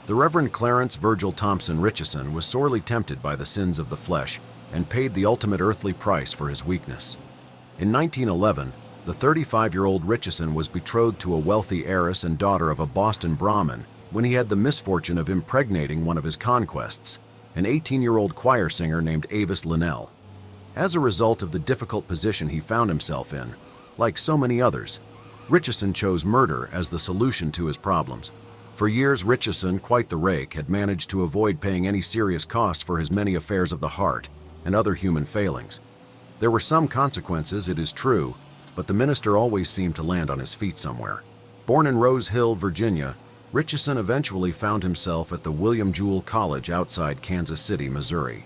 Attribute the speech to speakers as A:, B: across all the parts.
A: The Reverend Clarence Virgil Thompson Richeson was sorely tempted by the sins of the flesh and paid the ultimate earthly price for his weakness. In 1911, the 35-year-old Richeson was betrothed to a wealthy heiress and daughter of a Boston Brahmin when he had the misfortune of impregnating one of his conquests, an 18-year-old choir singer named Avis Linnell. As a result of the difficult position he found himself in, like so many others, Richeson chose murder as the solution to his problems. For years, Richeson, quite the rake, had managed to avoid paying any serious cost for his many affairs of the heart and other human failings. There were some consequences, it is true, but the minister always seemed to land on his feet somewhere. Born in Rose Hill, Virginia, Richeson eventually found himself at the William Jewell College outside Kansas City, Missouri.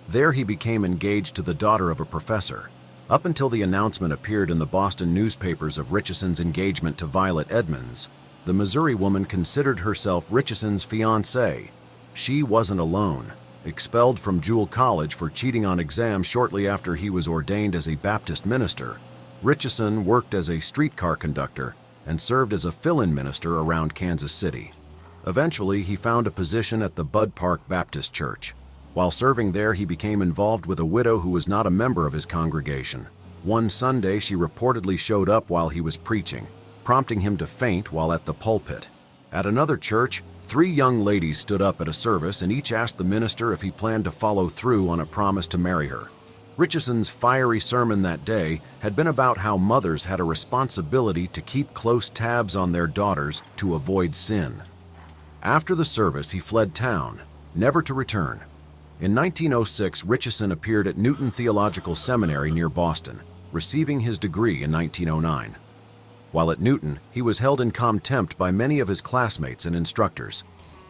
A: There he became engaged to the daughter of a professor. Up until the announcement appeared in the Boston newspapers of Richeson's engagement to Violet Edmonds, the Missouri woman considered herself Richeson's fiancée. She wasn't alone. Expelled from Jewell College for cheating on exams shortly after he was ordained as a Baptist minister, Richeson worked as a streetcar conductor and served as a fill-in minister around Kansas City. Eventually, he found a position at the Bud Park Baptist Church. While serving there, he became involved with a widow who was not a member of his congregation. One Sunday, she reportedly showed up while he was preaching, prompting him to faint while at the pulpit. At another church, 3 young ladies stood up at a service and each asked the minister if he planned to follow through on a promise to marry her. Richeson's fiery sermon that day had been about how mothers had a responsibility to keep close tabs on their daughters to avoid sin. After the service, he fled town, never to return. In 1906, Richeson appeared at Newton Theological Seminary near Boston, receiving his degree in 1909. While at Newton, he was held in contempt by many of his classmates and instructors.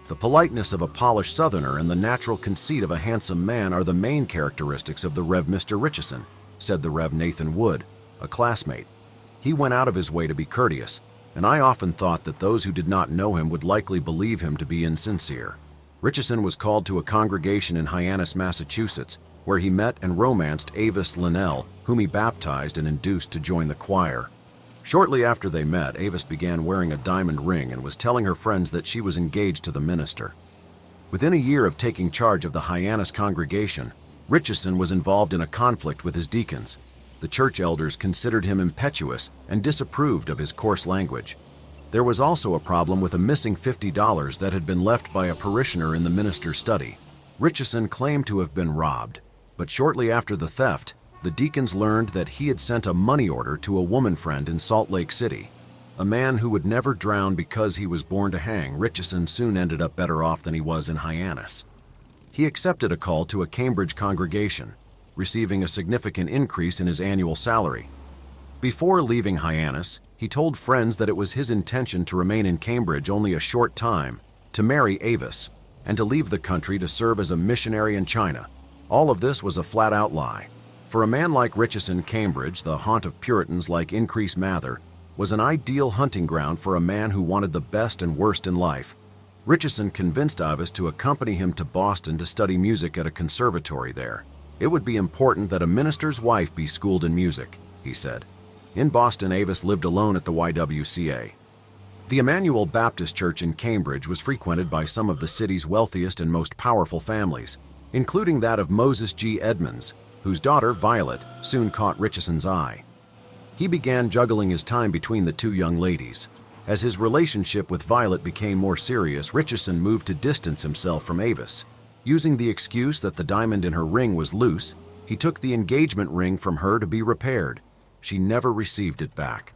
A: The politeness of a polished Southerner and the natural conceit of a handsome man are the main characteristics of the Rev. Mr. Richeson, said the Rev. Nathan Wood, a classmate. He went out of his way to be courteous, and I often thought that those who did not know him would likely believe him to be insincere. Richeson was called to a congregation in Hyannis, Massachusetts, where he met and romanced Avis Linnell, whom he baptized and induced to join the choir. Shortly after they met, Avis began wearing a diamond ring and was telling her friends that she was engaged to the minister. Within a year of taking charge of the Hyannis congregation, Richeson was involved in a conflict with his deacons. The church elders considered him impetuous and disapproved of his coarse language. There was also a problem with a missing $50 that had been left by a parishioner in the minister's study. Richeson claimed to have been robbed, but shortly after the theft, the deacons learned that he had sent a money order to a woman friend in Salt Lake City. A man who would never drown because he was born to hang, Richeson soon ended up better off than he was in Hyannis. He accepted a call to a Cambridge congregation, receiving a significant increase in his annual salary. Before leaving Hyannis, he told friends that it was his intention to remain in Cambridge only a short time, to marry Avis, and to leave the country to serve as a missionary in China. All of this was a flat-out lie. For a man like Richeson, Cambridge, the haunt of Puritans like Increase Mather, was an ideal hunting ground for a man who wanted the best and worst in life. Richeson convinced Avis to accompany him to Boston to study music at a conservatory there. It would be important that a minister's wife be schooled in music, he said. In Boston, Avis lived alone at the YWCA. The Emmanuel Baptist Church in Cambridge was frequented by some of the city's wealthiest and most powerful families, including that of Moses G. Edmonds, whose daughter, Violet, soon caught Richeson's eye. He began juggling his time between the 2 young ladies. As his relationship with Violet became more serious, Richeson moved to distance himself from Avis. Using the excuse that the diamond in her ring was loose, he took the engagement ring from her to be repaired. She never received it back.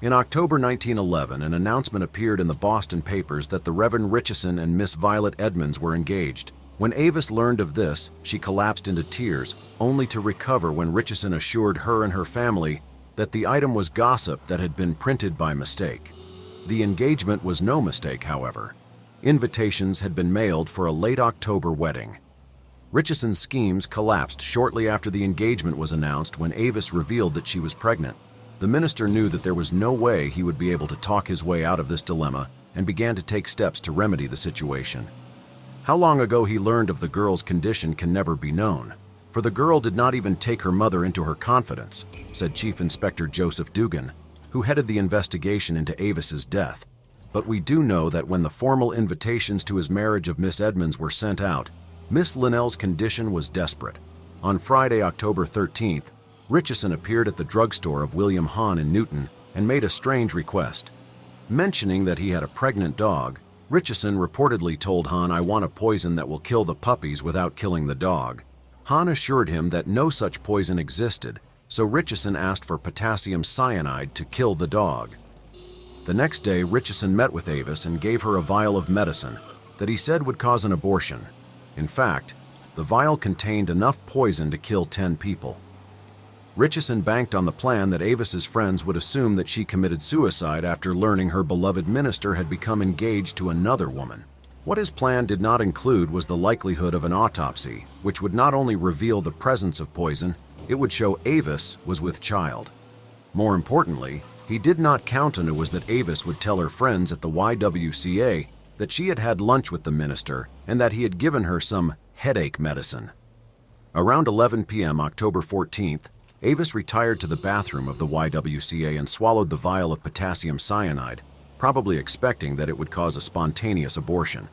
A: In October 1911, an announcement appeared in the Boston papers that the Reverend Richeson and Miss Violet Edmonds were engaged. When Avis learned of this, she collapsed into tears, only to recover when Richeson assured her and her family that the item was gossip that had been printed by mistake. The engagement was no mistake, however. Invitations had been mailed for a late October wedding. Richeson's schemes collapsed shortly after the engagement was announced when Avis revealed that she was pregnant. The minister knew that there was no way he would be able to talk his way out of this dilemma and began to take steps to remedy the situation. How long ago he learned of the girl's condition can never be known, for the girl did not even take her mother into her confidence, said Chief Inspector Joseph Dugan, who headed the investigation into Avis's death. but we do know that when the formal invitations to his marriage of Miss Edmonds were sent out, Miss Linnell's condition was desperate. On Friday, October 13th, Richeson appeared at the drugstore of William Hahn in Newton and made a strange request. Mentioning that he had a pregnant dog, Richeson reportedly told Hahn, "I want a poison that will kill the puppies without killing the dog." Hahn assured him that no such poison existed, so Richeson asked for potassium cyanide to kill the dog. The next day, Richeson met with Avis and gave her a vial of medicine that he said would cause an abortion. In fact, the vial contained enough poison to kill 10 people. Richeson banked on the plan that Avis's friends would assume that she committed suicide after learning her beloved minister had become engaged to another woman. What his plan did not include was the likelihood of an autopsy, which would not only reveal the presence of poison, it would show Avis was with child. More importantly, he did not count on it was that Avis would tell her friends at the YWCA that she had had lunch with the minister and that he had given her some headache medicine. Around 11 p.m. October 14th, Avis retired to the bathroom of the YWCA and swallowed the vial of potassium cyanide, probably expecting that it would cause a spontaneous abortion.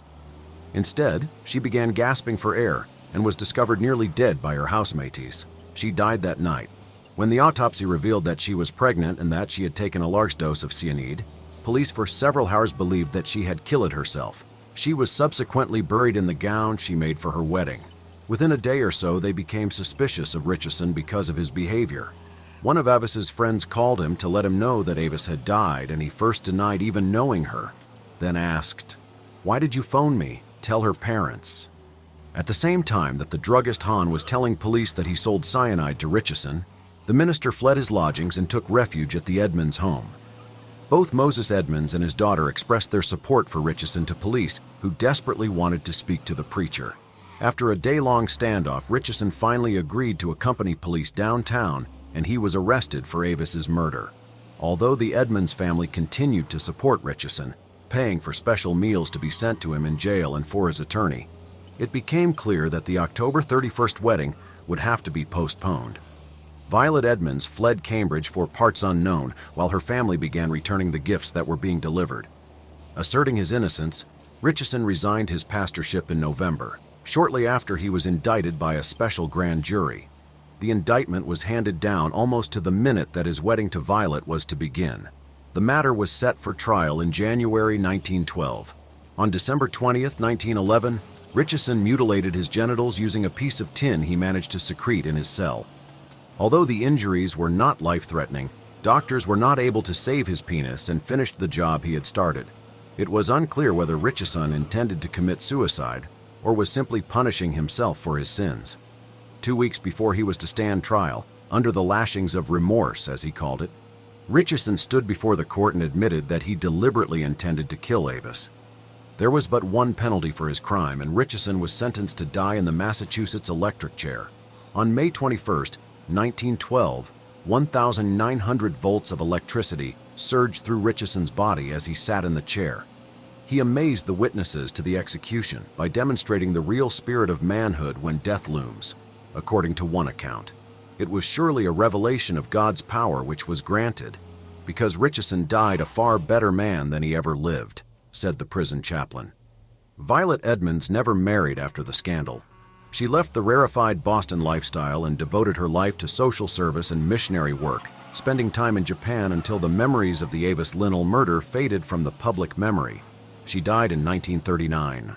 A: Instead, she began gasping for air and was discovered nearly dead by her housemates. She died that night. When the autopsy revealed that she was pregnant and that she had taken a large dose of cyanide, police for several hours believed that she had killed herself. She was subsequently buried in the gown she made for her wedding. Within a day or so, they became suspicious of Richeson because of his behavior. One of Avis's friends called him to let him know that Avis had died, and he first denied even knowing her, then asked, "Why did you phone me? Tell her parents." At the same time that the druggist Hahn was telling police that he sold cyanide to Richeson, the minister fled his lodgings and took refuge at the Edmonds home. Both Moses Edmonds and his daughter expressed their support for Richeson to police, who desperately wanted to speak to the preacher. After a day-long standoff, Richeson finally agreed to accompany police downtown, and he was arrested for Avis's murder. Although the Edmonds family continued to support Richeson, paying for special meals to be sent to him in jail and for his attorney, it became clear that the October 31st wedding would have to be postponed. Violet Edmonds fled Cambridge for parts unknown while her family began returning the gifts that were being delivered. Asserting his innocence, Richeson resigned his pastorship in November. Shortly after, he was indicted by a special grand jury. The indictment was handed down almost to the minute that his wedding to Violet was to begin. The matter was set for trial in January 1912. On December 20th, 1911, Richeson mutilated his genitals using a piece of tin he managed to secrete in his cell. Although the injuries were not life-threatening, doctors were not able to save his penis and finished the job he had started. It was unclear whether Richeson intended to commit suicide or was simply punishing himself for his sins. 2 weeks before he was to stand trial, under the lashings of remorse, as he called it, Richeson stood before the court and admitted that he deliberately intended to kill Avis. There was but one penalty for his crime, and Richeson was sentenced to die in the Massachusetts electric chair. On May 21st, 1912, 1,900 volts of electricity surged through Richeson's body as he sat in the chair. He amazed the witnesses to the execution by demonstrating the real spirit of manhood when death looms. According to one account, it was surely a revelation of God's power which was granted, because Richeson died a far better man than he ever lived, said the prison chaplain. Violet Edmonds never married after the scandal. She left the rarefied Boston lifestyle and devoted her life to social service and missionary work, spending time in Japan until the memories of the Avis Linnell murder faded from the public memory. She died in 1939.